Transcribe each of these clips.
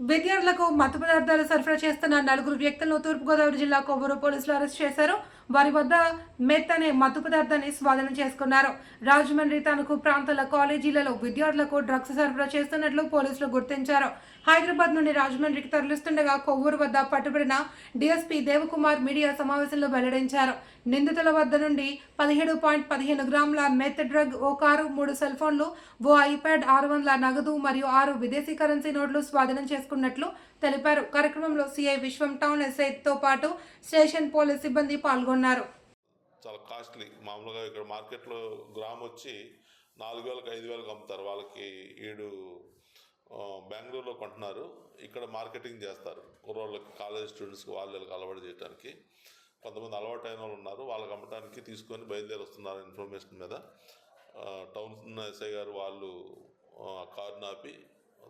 విద్యార్థులకు మత్తు పదార్థాలు సరఫరా చేస్తున్న నలుగురు వ్యక్తులను తూర్పుగోదావరి జిల్లా కొవ్వూరు పోలీసులు అరెస్ట్ చేశారు. వారి వద్ద మెత్ అనే మత్తు పదార్థాన్ని స్వాధీనం చేసుకున్నారు. రాజమండ్రి తణుకు ప్రాంతాల కాలేజీలలో విద్యార్థులకు డ్రగ్స్ సరఫరా చేస్తున్నట్లు పోలీసులు గుర్తించారు. హైదరాబాద్ నుండి రాజమండ్రికి తరలిస్తుండగా కొవ్వూరు వద్ద పట్టుబడిన డీఎస్పీ దేవకుమార్ మీడియా సమావేశంలో వెల్లడించారు. నిందితుల వద్ద నుండి 17.15 గ్రాముల మెత్ డ్రగ్, ఓ కారు, 3 సెల్ ఫోన్లు, ఓ ఐప్యాడ్, 600 నగదు మరియు 6 విదేశీ కరెన్సీ నోట్లు స్వాధీనం చేసుకున్నట్లు తెలిపారు. కార్యక్రమంలో సిఐ విశ్వం, టౌన్ ఎస్ఐతో పాటు స్టేషన్ పోలీస్ సిబ్బంది పాల్గొన్నారు. చాలా కాస్ట్లీ. మామూలుగా ఇక్కడ మార్కెట్లో గ్రామ్ వచ్చి 4,000కి 5,000కి అమ్ముతారు. వాళ్ళకి ఈడు బెంగళూరులో కొంటున్నారు. ఇక్కడ మార్కెటింగ్ చేస్తారు. కుర్రోళ్ళకి, కాలేజ్ స్టూడెంట్స్కి, వాళ్ళకి అలవాటు చేయడానికి. కొంతమంది అలవాటు అయిన వాళ్ళు ఉన్నారు. వాళ్ళకి అమ్మటానికి తీసుకొని బయలుదేరి వస్తున్నారు ఇన్ఫర్మేషన్ మీద. టౌన్ ఎస్ఐ గారు వాళ్ళు కారు నాపి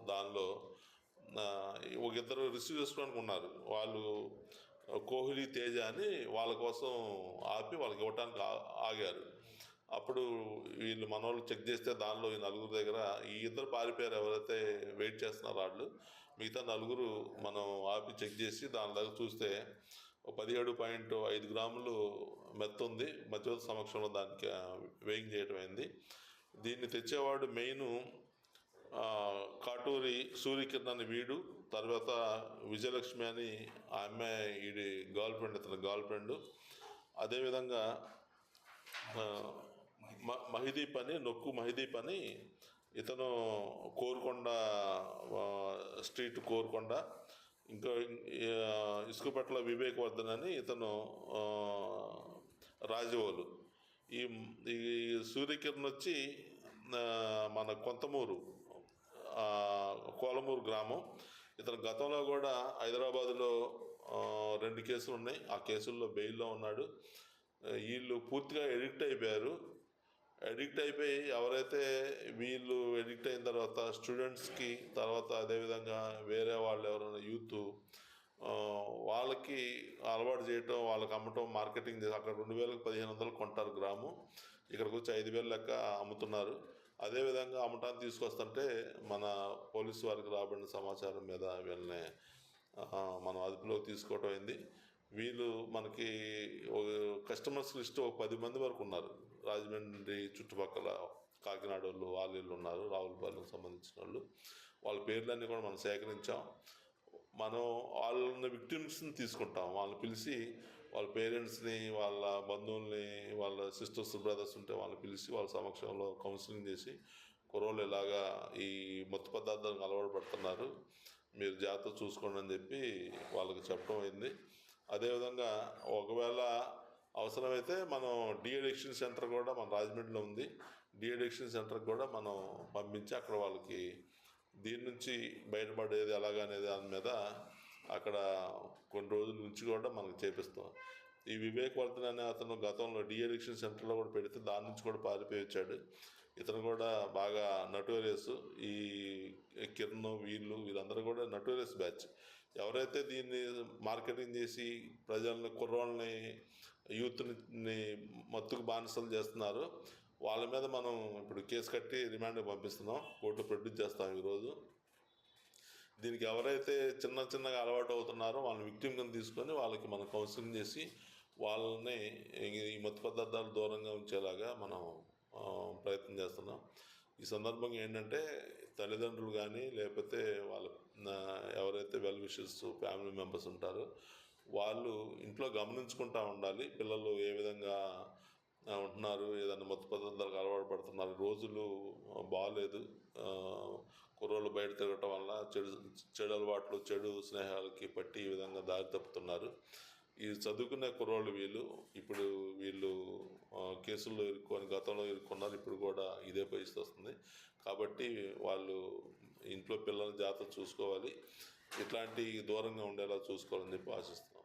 దానిలో ఒక ఇద్దరు రిసీవ్ చేసుకోవడానికి ఉన్నారు. వాళ్ళు కోహ్లీ, తేజ అని వాళ్ళ కోసం ఆపి వాళ్ళకి ఇవ్వటానికి ఆగారు. అప్పుడు వీళ్ళు మనోళ్ళు చెక్ చేస్తే దానిలో ఈ నలుగురు దగ్గర ఈ ఇద్దరు పారిపోయారు. ఎవరైతే వెయిట్ చేస్తున్నారో వాళ్ళు, మిగతా నలుగురు మనం ఆపి చెక్ చేసి దాని దగ్గర చూస్తే 17.5 గ్రాములు మెత్త ఉంది. మధ్యవర్తి సమక్షంలో దానికి వేయింగ్ చేయటం అయింది. దీన్ని తెచ్చేవాడు మెయిన్ కాటూరి సూర్యకిరణ్ అని వీడు, తర్వాత విజయలక్ష్మి అని ఆ అమ్మాయి ఈడి గర్ల్ ఫ్రెండ్, ఇతని గర్ల్ ఫ్రెండ్. అదేవిధంగా నొక్కు మహిదీప్ అని ఇతను కోరుకొండ స్ట్రీట్, కోరుకొండ. ఇంకా ఇసుకపట్ల వివేకవర్ధన్ అని ఇతను రాజవోలు. ఈ సూర్యకిరణ్ వచ్చి మన కొంతమూరు, కోలమూరు గ్రామం. ఇతను గతంలో కూడా హైదరాబాదులో 2 కేసులు ఉన్నాయి. ఆ కేసుల్లో బెయిల్లో ఉన్నాడు. వీళ్ళు పూర్తిగా ఎడిక్ట్ అయిపోయి ఎవరైతే వీళ్ళు ఎడిక్ట్ అయిన తర్వాత స్టూడెంట్స్కి, తర్వాత అదేవిధంగా వేరే వాళ్ళు ఎవరైనా యూత్ వాళ్ళకి అలవాటు చేయటం, వాళ్ళకి అమ్మటం, మార్కెటింగ్ చేసి అక్కడ 2,000కి 1,500 కొంటారు గ్రాము. ఇక్కడికి వచ్చి 5,000 లెక్క అమ్ముతున్నారు. అదేవిధంగా అమ్మటాన్ని తీసుకొస్తుంటే మన పోలీసు వారికి రాబడిన సమాచారం మీద వీళ్ళని మనం అదుపులోకి తీసుకోవటం అయింది. వీళ్ళు మనకి కస్టమర్స్ లిస్ట్ ఒక 10 మంది వరకు ఉన్నారు. రాజమండ్రి చుట్టుపక్కల కాకినాడ వాళ్ళు, వాళ్ళు ఉన్నారు, రావులపాలెంకి సంబంధించిన వాళ్ళు. వాళ్ళ పేర్లన్నీ కూడా మనం సేకరించాం. మనం వాళ్ళని విక్టిమ్స్ని తీసుకుంటాం. వాళ్ళని పిలిచి వాళ్ళ పేరెంట్స్ని, వాళ్ళ బంధువుల్ని, వాళ్ళ సిస్టర్స్, బ్రదర్స్ ఉంటే వాళ్ళని పిలిచి వాళ్ళ సమక్షంలో కౌన్సిలింగ్ చేసి, కుర్రోళ్ళు ఇలాగా ఈ మత్తు పదార్థాలకు అలవాటు పడుతున్నారు, మీరు జాగ్రత్త చూసుకోండి అని చెప్పి వాళ్ళకి చెప్పడం అయింది. అదేవిధంగా ఒకవేళ అవసరమైతే మనం డీఅడిక్షన్ సెంటర్ కూడా మన రాజమండ్రిలో ఉంది. డీఅడిక్షన్ సెంటర్కి కూడా మనం పంపించి అక్కడ వాళ్ళకి దీని నుంచి బయటపడేది ఎలాగనేది దాని మీద అక్కడ కొన్ని రోజుల నుంచి కూడా మనకు చేపిస్తాం. ఈ వివేకవర్ధన్ అనే అతను గతంలో డీఅడిక్షన్ సెంటర్లో కూడా పెడితే దాని నుంచి కూడా పారిపోయి వచ్చాడు. ఇతను కూడా బాగా నటోరియస్. ఈ కిరణ్, వీళ్ళందరూ కూడా నటోరియస్ బ్యాచ్. ఎవరైతే దీన్ని మార్కెటింగ్ చేసి ప్రజల్ని, కుర్రోళ్ళని, యూత్ని మత్తుకు బానిసలు చేస్తున్నారో వాళ్ళ మీద మనం ఇప్పుడు కేసు కట్టి రిమాండ్కి పంపిస్తున్నాం. కోర్టులో ప్రొడ్యూస్ చేస్తాం ఈరోజు. దీనికి ఎవరైతే చిన్నగా అలవాటు అవుతున్నారో వాళ్ళని విక్టిమ్ కింద తీసుకొని వాళ్ళకి మనం కౌన్సిలింగ్ చేసి వాళ్ళని ఈ మత్తు పదార్థాలు దూరంగా ఉంచేలాగా మనం ప్రయత్నం చేస్తున్నాం. ఈ సందర్భంగా ఏంటంటే తల్లిదండ్రులు కానీ లేకపోతే వాళ్ళ ఎవరైతే వెల్ విషర్స్, ఫ్యామిలీ మెంబర్స్ ఉంటారో వాళ్ళు ఇంట్లో గమనించుకుంటూ ఉండాలి. పిల్లలు ఏ విధంగా ఉంటున్నారు, ఏదైనా మత్తు పదార్థాలకు అలవాటు పడుతున్నారు, రోజులు బాగాలేదు. కుర్రోళ్ళు బయట తిరగటం వల్ల చెడు అలవాట్లు, చెడు స్నేహాలకి పట్టి ఈ విధంగా దారి తప్పుతున్నారు. ఈ చదువుకునే కుర్రోళ్ళు ఇప్పుడు వీళ్ళు కేసుల్లో గతంలో ఇరుక్కున్నారు. ఇప్పుడు కూడా ఇదే పరిస్థితి వస్తుంది. కాబట్టి వాళ్ళు ఇంట్లో పిల్లల్ని జాగ్రత్త చూసుకోవాలి. ఇట్లాంటి దూరంగా ఉండేలా చూసుకోవాలని చెప్పి ఆశిస్తున్నాం.